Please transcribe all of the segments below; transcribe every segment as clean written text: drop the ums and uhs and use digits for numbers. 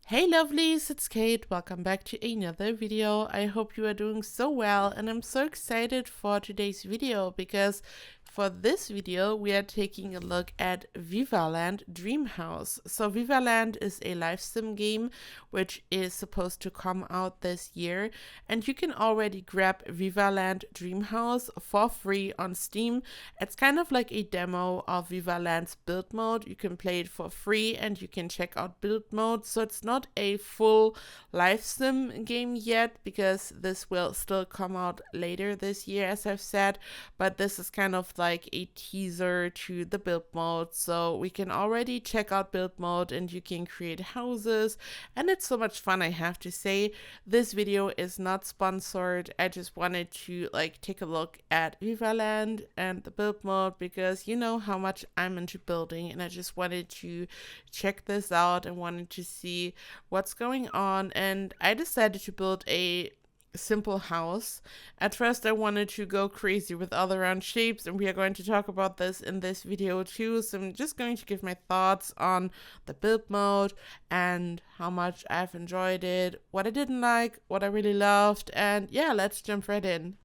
Hey lovelies, it's Kate. Welcome back to another video. I hope you are doing so well, and I'm so excited for today's video because for this video we are taking a look at Vivaland Dreamhouse. So Vivaland is a live sim game which is supposed to come out this year, and you can already grab Vivaland Dreamhouse for free on Steam. It's kind of like a demo of Vivaland's build mode. You can play it for free and you can check out build mode. So it's not a full live sim game yet because this will still come out later this year, as I've said, but this is kind of like a teaser to the build mode. So we can already check out build mode and you can create houses, and it's so much fun, I have to say. This video is not sponsored. I just wanted to take a look at Vivaland and the build mode because you know how much I'm into building, and I just wanted to check this out and wanted to see what's going on. And I decided to build a simple house. At first I wanted to go crazy with all the round shapes, and we are going to talk about this in this video too. So I'm just going to give my thoughts on the build mode and how much I've enjoyed it, what I didn't like, what I really loved, and yeah, let's jump right in.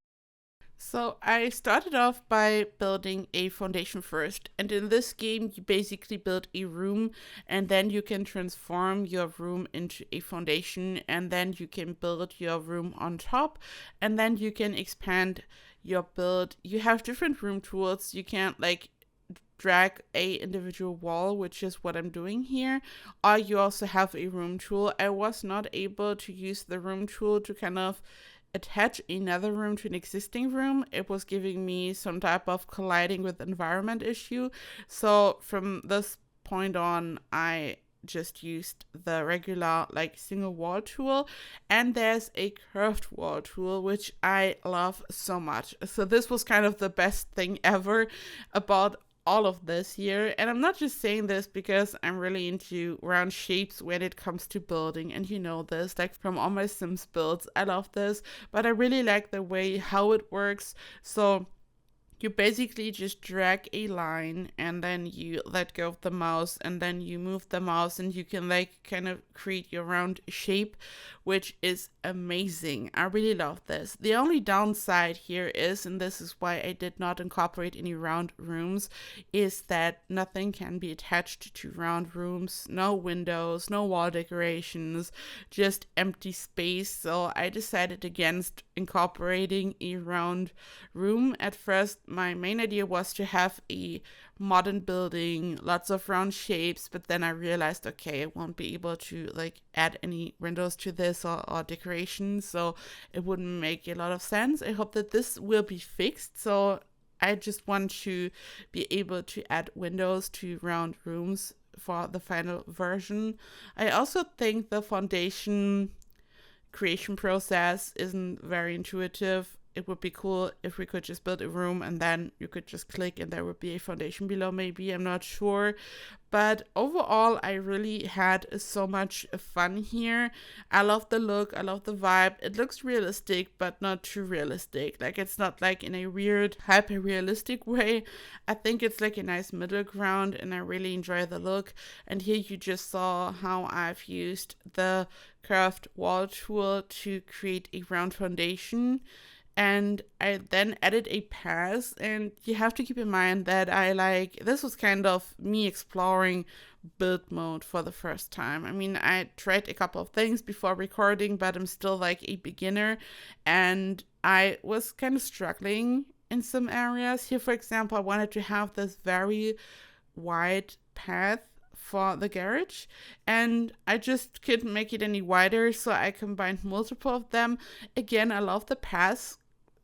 So I started off by building a foundation first, and in this game you basically build a room and then you can transform your room into a foundation, and then you can build your room on top, and then you can expand your build. You have different room tools. You can't drag a individual wall, which is what I'm doing here, or you also have a room tool. I was not able to use the room tool to kind of attach another room to an existing room. It was giving me some type of colliding with environment issue. So from this point on, I just used the regular single wall tool, and there's a curved wall tool which I love so much. So this was kind of the best thing ever about all of this here. And I'm not just saying this because I'm really into round shapes when it comes to building, and you know this, from all my Sims builds, I love this, but I really like the way how it works. So you basically just drag a line and then you let go of the mouse, and then you move the mouse and you can kind of create your round shape, which is amazing. I really love this. The only downside here is, and this is why I did not incorporate any round rooms, is that nothing can be attached to round rooms. No windows, no wall decorations, just empty space. So I decided against incorporating a round room. At first my main idea was to have a modern building, lots of round shapes, but then I realized, okay, I won't be able to add any windows to this or decorations, so it wouldn't make a lot of sense. I hope that this will be fixed. So I just want to be able to add windows to round rooms for the final version. I also think the foundation creation process isn't very intuitive. It would be cool if we could just build a room and then you could just click and there would be a foundation below, maybe. I'm not sure. But overall, I really had so much fun here. I love the look. I love the vibe. It looks realistic, but not too realistic. It's not in a weird, hyper-realistic way. I think it's a nice middle ground, and I really enjoy the look. And here you just saw how I've used the curved wall tool to create a round foundation. And I then added a pass, and you have to keep in mind that this was kind of me exploring build mode for the first time. I mean, I tried a couple of things before recording, but I'm still a beginner, and I was kind of struggling in some areas. Here, for example, I wanted to have this very wide path for the garage, and I just couldn't make it any wider, so I combined multiple of them. Again, I love the pass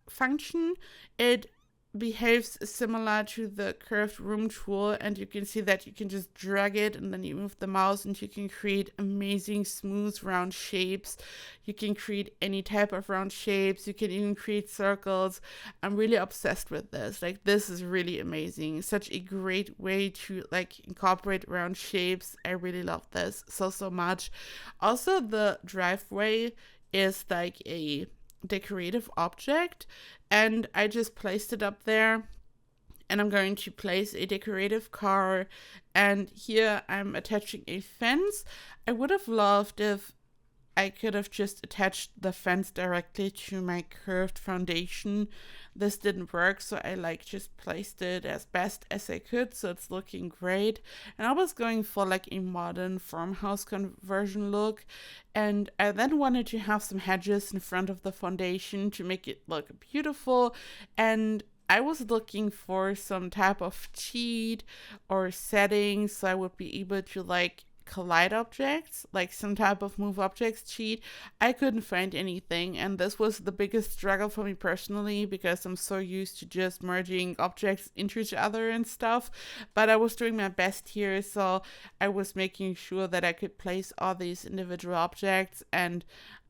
function. It behaves similar to the curved room tool, and you can see that you can just drag it and then you move the mouse and you can create amazing smooth round shapes. You can create any type of round shapes. You can even create circles. I'm really obsessed with this. This is really amazing. Such a great way to incorporate round shapes. I really love this so much. Also, the driveway is a decorative object, and I just placed it up there and I'm going to place a decorative car, and here I'm attaching a fence. I would have loved if I could have just attached the fence directly to my curved foundation. This didn't work, so I just placed it as best as I could, so it's looking great. And I was going for like a modern farmhouse conversion look, and I then wanted to have some hedges in front of the foundation to make it look beautiful. And I was looking for some type of cheat or setting so I would be able to collide objects, like some type of move objects cheat. I couldn't find anything, and this was the biggest struggle for me personally because I'm so used to just merging objects into each other and stuff. But I was doing my best here, so I was making sure that I could place all these individual objects. And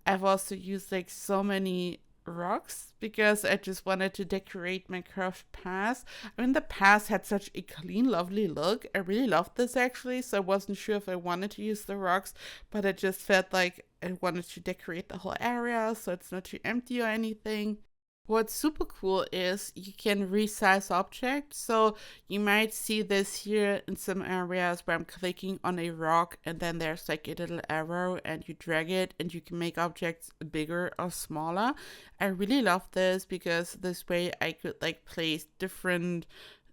I've also used so many rocks because I just wanted to decorate my curved path. I mean, the path had such a clean, lovely look. I really loved this actually, so I wasn't sure if I wanted to use the rocks, but I just felt like I wanted to decorate the whole area so it's not too empty or anything. What's super cool is you can resize objects. So you might see this here in some areas where I'm clicking on a rock and then there's a little arrow and you drag it and you can make objects bigger or smaller. I really love this because this way I could place different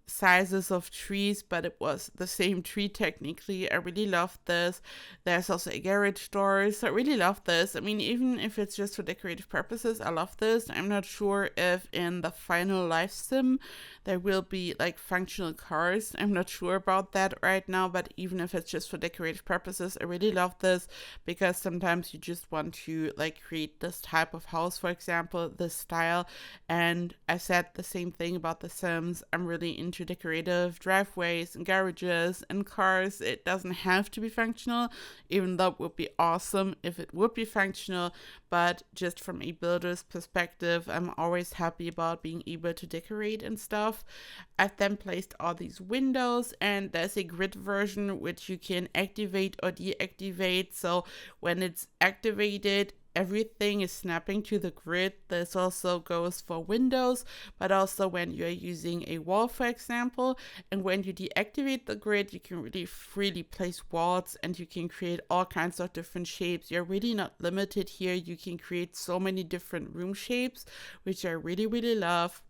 sizes of trees, but it was the same tree technically. I really love this. There's also a garage door, so I really love this. I mean, even if it's just for decorative purposes, I love this. I'm not sure if in the final life sim there will be functional cars. I'm not sure about that right now, but even if it's just for decorative purposes, I really love this because sometimes you just want to create this type of house, for example, this style. And I said the same thing about the Sims. I'm really into decorative driveways and garages and cars. It doesn't have to be functional, even though it would be awesome if it would be functional. But just from a builder's perspective, I'm always happy about being able to decorate and stuff. I've then placed all these windows, and there's a grid version which you can activate or deactivate. So when it's activated, everything is snapping to the grid. This also goes for windows, but also when you're using a wall, for example. And when you deactivate the grid, you can really freely place walls and you can create all kinds of different shapes. You're really not limited here. You can create so many different room shapes, which I really, really love.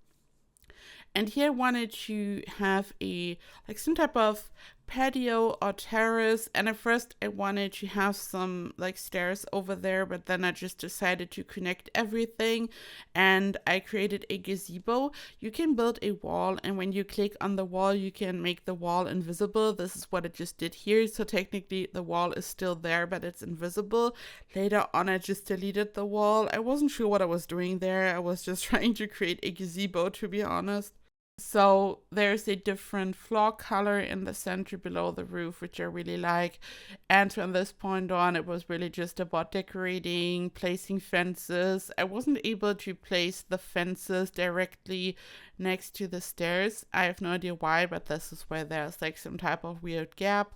And here I wanted to have a some type of patio or terrace, and at first I wanted to have some stairs over there, but then I just decided to connect everything and I created a gazebo. You can build a wall, and when you click on the wall you can make the wall invisible. This is what I just did here, so technically the wall is still there but it's invisible. Later on I just deleted the wall. I wasn't sure what I was doing there. I was just trying to create a gazebo, to be honest. So there's a different floor color in the center below the roof, which I really like. And from this point on, it was really just about decorating, placing fences. I wasn't able to place the fences directly next to the stairs. I have no idea why, but this is where there's some type of weird gap.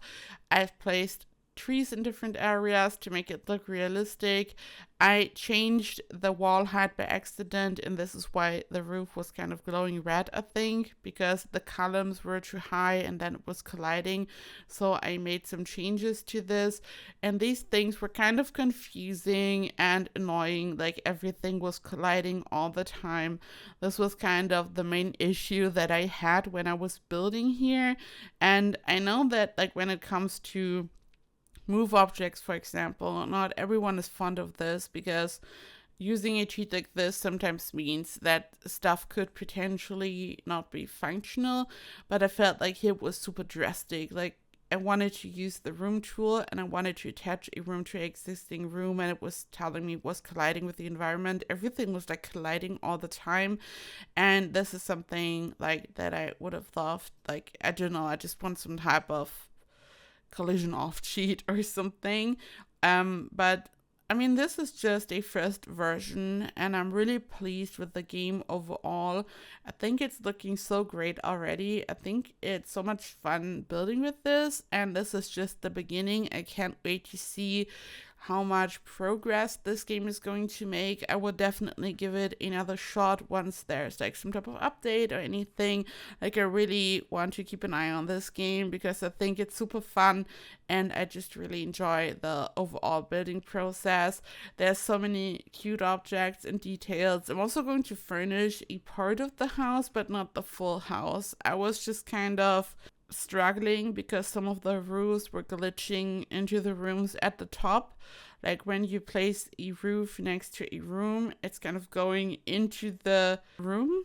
I've placed trees in different areas to make it look realistic. I changed the wall height by accident, and this is why the roof was kind of glowing red, I think, because the columns were too high and then it was colliding. So I made some changes to this, and these things were kind of confusing and annoying. Everything was colliding all the time. This was kind of the main issue that I had when I was building here. And I know that when it comes to move objects, for example, not everyone is fond of this because using a cheat like this sometimes means that stuff could potentially not be functional. But I felt here it was super drastic. I wanted to use the room tool and I wanted to attach a room to an existing room, and it was telling me it was colliding with the environment. Everything was colliding all the time, and this is something that I would have thought I don't know, I just want some type of collision off cheat or something. But I mean, this is just a first version and I'm really pleased with the game overall. I think it's looking so great already. I think it's so much fun building with this, and this is just the beginning. I can't wait to see how much progress this game is going to make. I will definitely give it another shot once there's like some type of update or anything. Like I really want to keep an eye on this game because I think it's super fun and I just really enjoy the overall building process. There's so many cute objects and details. I'm also going to furnish a part of the house, but not the full house. I was just kind of struggling because some of the roofs were glitching into the rooms at the top. Like when you place a roof next to a room, it's kind of going into the room,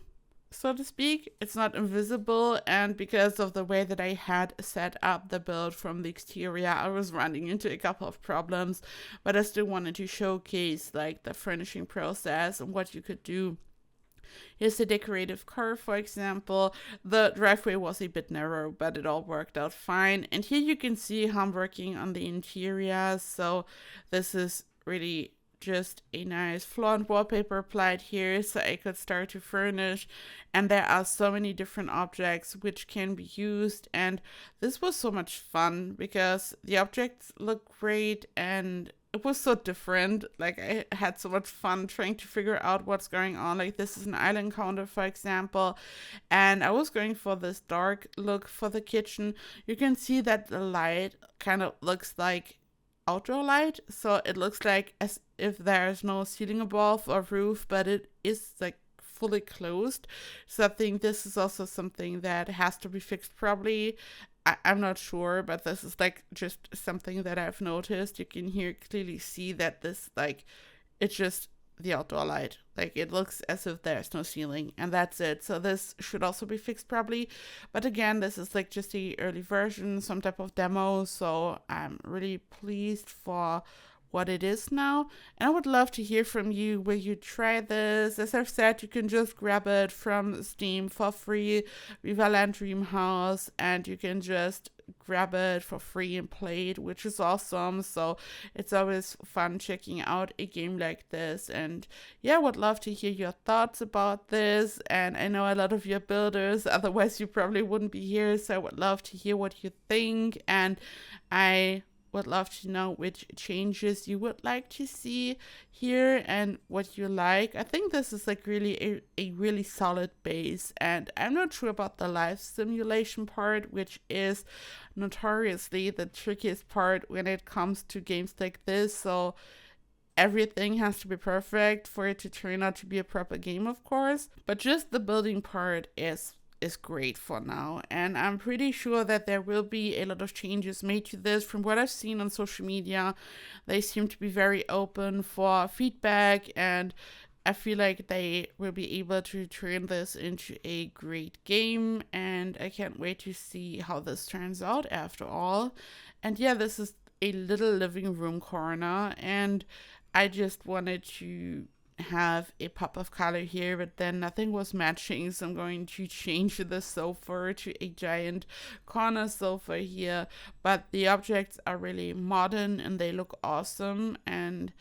so to speak. It's not invisible, and because of the way that I had set up the build from the exterior, I was running into a couple of problems, but I still wanted to showcase like the furnishing process and what you could do. Here's a decorative car, for example. The driveway was a bit narrow, but it all worked out fine. And here you can see how I'm working on the interior. So this is really just a nice floor and wallpaper applied here so I could start to furnish. And there are so many different objects which can be used, and this was so much fun because the objects look great and it was so different. Like I had so much fun trying to figure out what's going on. Like this is an island counter, for example, and I was going for this dark look for the kitchen. You can see that the light kind of looks like outdoor light, so it looks like as if there's no ceiling above or roof, but it is like fully closed. So I think this is also something that has to be fixed probably. I'm not sure, but this is like just something that I've noticed. You can here clearly see that this like it's just the outdoor light. Like it looks as if there's no ceiling, and that's it. So this should also be fixed probably. But again, this is like just the early version, some type of demo. So I'm really pleased for what it is now, and I would love to hear from you. Will you try this? As I've said, you can just grab it from Steam for free, Vivaland Dreamhouse, and you can just grab it for free and play it, which is awesome. So it's always fun checking out a game like this, and yeah, I would love to hear your thoughts about this. And I know a lot of you are builders, otherwise you probably wouldn't be here, so I would love to hear what you think, and I would love to know which changes you would like to see here and what you like. I think this is like really a really solid base, and I'm not sure about the life simulation part, which is notoriously the trickiest part when it comes to games like this. So everything has to be perfect for it to turn out to be a proper game, of course, but just the building part is great for now, and I'm pretty sure that there will be a lot of changes made to this. From what I've seen on social media, they seem to be very open for feedback, and I feel like they will be able to turn this into a great game, and I can't wait to see how this turns out after all. And yeah, this is a little living room corner, and I just wanted to have a pop of color here, but then nothing was matching, so I'm going to change the sofa to a giant corner sofa here. But the objects are really modern and they look awesome, and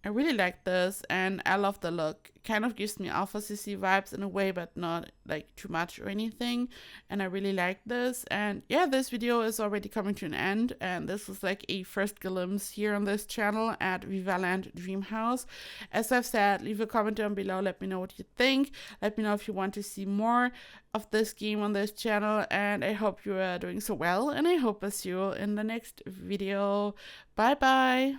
I really like this, and I love the look. It kind of gives me Alpha CC vibes in a way, but not like too much or anything. And I really like this. And yeah, this video is already coming to an end. And this was like a first glimpse here on this channel at Vivaland Dreamhouse. As I've said, leave a comment down below. Let me know what you think. Let me know if you want to see more of this game on this channel. And I hope you are doing so well. And I hope I see you in the next video. Bye bye.